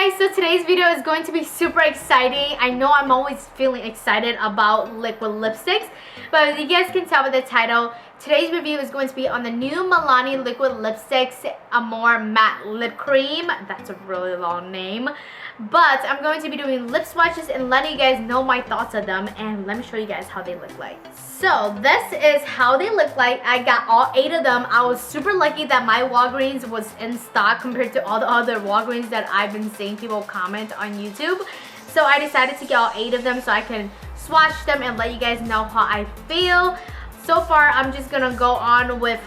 guys, so today's video is going to be super exciting. I know I'm always feeling excited about liquid lipsticks, but as you guys can tell by the title, today's review is going to be on the new Milani Liquid Lipsticks Amore Matte Lip Cream. That's a really long name. But I'm going to be doing lip swatches and letting you guys know my thoughts of them, and let me show you guys how they look like. So this is how they look like. I got all 8 of them. I was super lucky that my Walgreens was in stock compared to all the other Walgreens that I've been seeing people comment on YouTube. So I decided to get all 8 of them so I can swatch them and let you guys know how I feel. So far, I'm just gonna go on with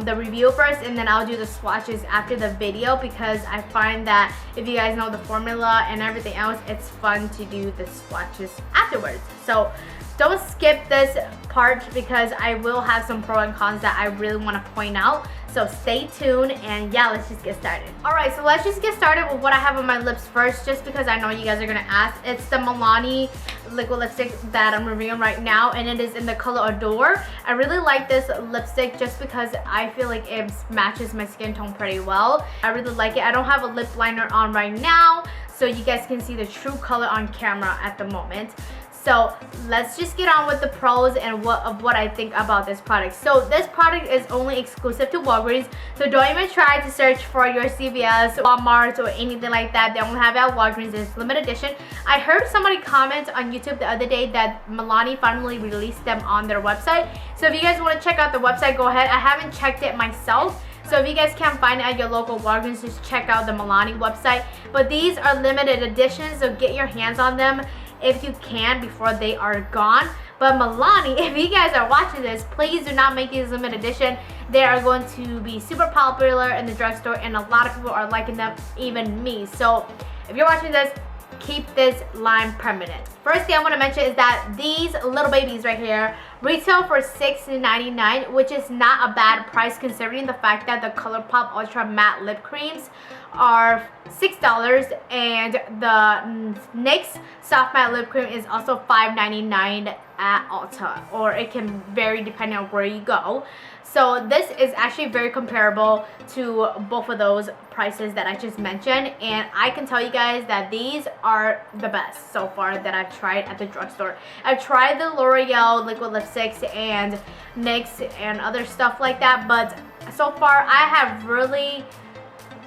the review first, and then I'll do the swatches after the video, because I find that if you guys know the formula and everything else, it's fun to do the swatches afterwards. So don't skip this part, because I will have some pros and cons that I really want to point out. So stay tuned, and yeah, let's just get started. Alright, so let's just get started with what I have on my lips first, just because I know you guys are gonna ask. It's the Milani liquid lipstick that I'm reviewing right now, and it is in the color Adore. I really like this lipstick just because I feel like it matches my skin tone pretty well. I really like it. I don't have a lip liner on right now, so you guys can see the true color on camera at the moment. So let's just get on with the pros and what I think about this product. So this product is only exclusive to Walgreens, so don't even try to search for your CVS, Walmart, or anything like that. They only have it at Walgreens. It's limited edition. I heard somebody comment on YouTube the other day that Milani finally released them on their website. So if you guys want to check out the website, go ahead. I haven't checked it myself, so if you guys can't find it at your local Walgreens, just check out the Milani website. But these are limited editions, so get your hands on them if you can before they are gone. But Milani, if you guys are watching this, please do not make these limited edition. They are going to be super popular in the drugstore, and a lot of people are liking them, even me. So if you're watching this, keep this line permanent. First thing I want to mention is that these little babies right here retail for $6.99, which is not a bad price considering the fact that the ColourPop Ultra Matte Lip Creams are $6, and the NYX Soft Matte Lip Cream is also $5.99 at Ulta, or it can vary depending on where you go. So this is actually very comparable to both of those prices that I just mentioned, and I can tell you guys that these are the best so far that I've tried at the drugstore. I've tried the L'Oreal liquid lipsticks and NYX and other stuff like that, but so far I have really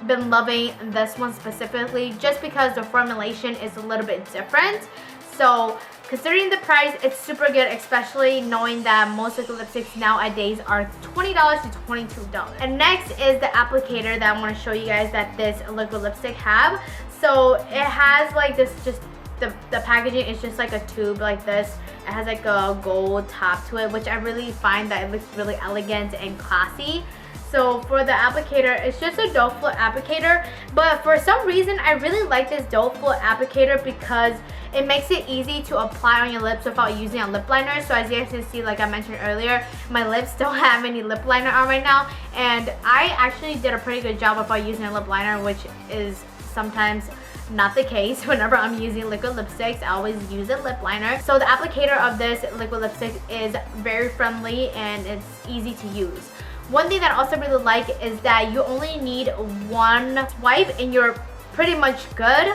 been loving this one specifically just because the formulation is a little bit different. So considering the price, it's super good, especially knowing that most liquid lipsticks nowadays are $20 to $22. And next is the applicator that I want to show you guys that this liquid lipstick have. So it has like this, just the packaging is just like a tube like this. It has like a gold top to it, which I really find that it looks really elegant and classy. So for the applicator, it's just a doe foot applicator, but for some reason I really like this doe foot applicator because it makes it easy to apply on your lips without using a lip liner. So as you guys can see, like I mentioned earlier, my lips don't have any lip liner on right now, and I actually did a pretty good job without using a lip liner, which is sometimes not the case. Whenever I'm using liquid lipsticks, I always use a lip liner. So the applicator of this liquid lipstick is very friendly and it's easy to use. One thing that I also really like is that you only need one swipe and you're pretty much good,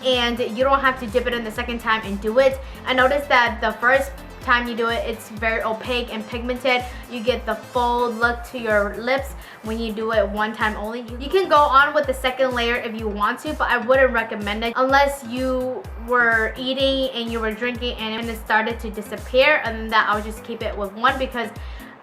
and you don't have to dip it in the second time and do it. I noticed that the first time you do it, it's very opaque and pigmented. You get the full look to your lips when you do it one time only. You can go on with the second layer if you want to, but I wouldn't recommend it unless you were eating and you were drinking and it started to disappear. And then that, I would just keep it with one, because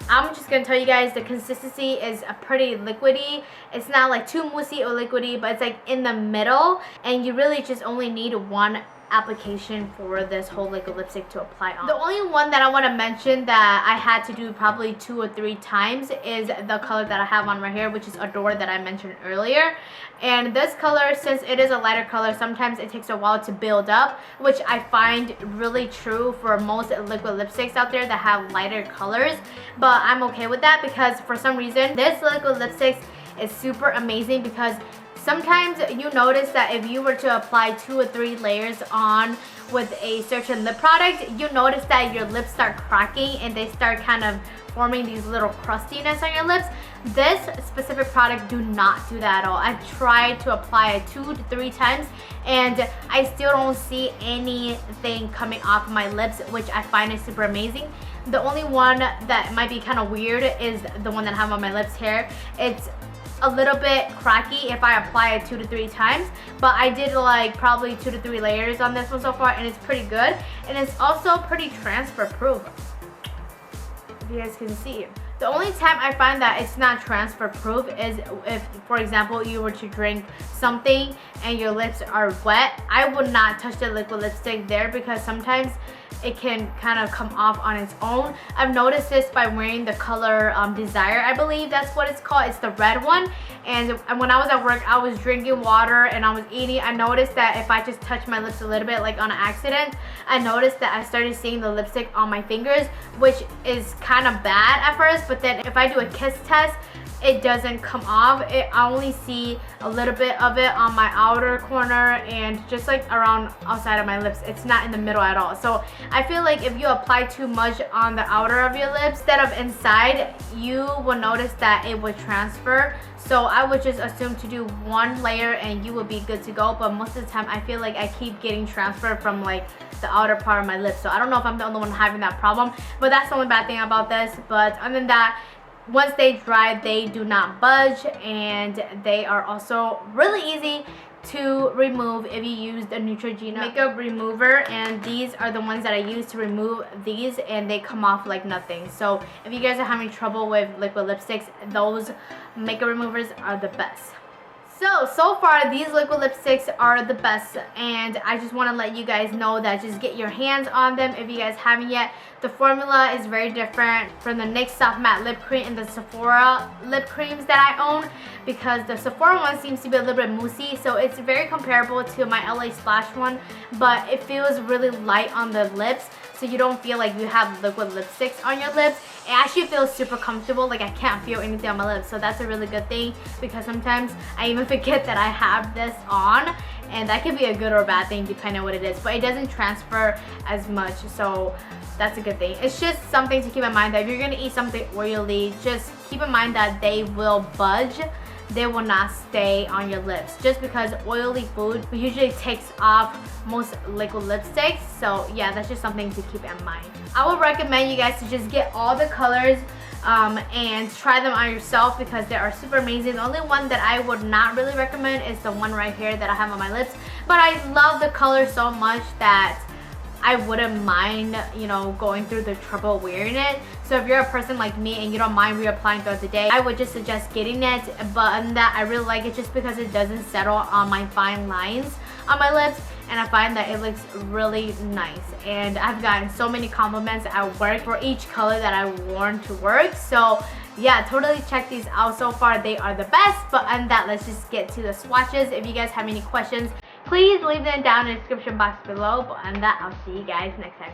I'm just gonna tell you guys the consistency is a pretty liquidy. It's not like too moussey or liquidy, but it's like in the middle, and you really just only need one application for this whole liquid lipstick to apply on. The only one that I want to mention that I had to do probably 2 or 3 times is the color that I have on right here, which is Adore that I mentioned earlier. And this color, since it is a lighter color, sometimes it takes a while to build up, which I find really true for most liquid lipsticks out there that have lighter colors. But I'm okay with that because for some reason this liquid lipstick is super amazing, because sometimes you notice that if you were to apply 2 or 3 layers on with a certain lip product, you notice that your lips start cracking and they start kind of forming these little crustiness on your lips. This specific product do not do that at all. I've tried to apply it 2 to 3 times and I still don't see anything coming off my lips, which I find is super amazing. The only one that might be kind of weird is the one that I have on my lips here. It's a little bit cracky if I apply it 2 to 3 times, but I did like probably 2 to 3 layers on this one so far, and it's pretty good, and it's also pretty transfer proof, if you guys can see. The only time I find that it's not transfer proof is if, for example, you were to drink something and your lips are wet. I would not touch the liquid lipstick there because sometimes it can kind of come off on its own. I've noticed this by wearing the color Desire, I believe that's what it's called. It's the red one, and when I was at work, I was drinking water and I was eating. I noticed that if I just touch my lips a little bit, like on an accident, I noticed that I started seeing the lipstick on my fingers, which is kind of bad at first, but then if I do a kiss test, it doesn't come off. I only see a little bit of it on my outer corner and just like around outside of my lips. It's not in the middle at all. So I feel like if you apply too much on the outer of your lips instead of inside, you will notice that it would transfer. So I would just assume to do 1 layer and you will be good to go. But most of the time I feel like I keep getting transfer from like the outer part of my lips. So I don't know if I'm the only one having that problem, but that's the only bad thing about this. But other than that, once they dry, they do not budge, and they are also really easy to remove if you use the Neutrogena makeup remover, and these are the ones that I use to remove these, and they come off like nothing. So if you guys are having trouble with liquid lipsticks, those makeup removers are the best. So far these liquid lipsticks are the best, and I just want to let you guys know that just get your hands on them if you guys haven't yet. The formula is very different from the NYX Soft Matte Lip Cream and the Sephora lip creams that I own, because the Sephora one seems to be a little bit moussey, so it's very comparable to my LA Splash one, but it feels really light on the lips, so you don't feel like you have liquid lipsticks on your lips. It actually feels super comfortable, like I can't feel anything on my lips, so that's a really good thing, because sometimes I even forget that I have this on, and that can be a good or bad thing depending on what it is, but it doesn't transfer as much, so that's a good thing. It's just something to keep in mind that if you're gonna eat something oily, just keep in mind that they will budge. They will not stay on your lips, just because oily food usually takes off most liquid lipsticks. So yeah, that's just something to keep in mind. I would recommend you guys to just get all the colors and try them on yourself, because they are super amazing. The only one that I would not really recommend is the one right here that I have on my lips, but I love the color so much that I wouldn't mind, you know, going through the trouble wearing it. So if you're a person like me and you don't mind reapplying throughout the day, I would just suggest getting it. But other than that, I really like it just because it doesn't settle on my fine lines on my lips, and I find that it looks really nice. And I've gotten so many compliments at work for each color that I've worn to work. So yeah, totally check these out. So far they are the best. But other than that, let's just get to the swatches. If you guys have any questions, please leave them down in the description box below. But on that, I'll see you guys next time.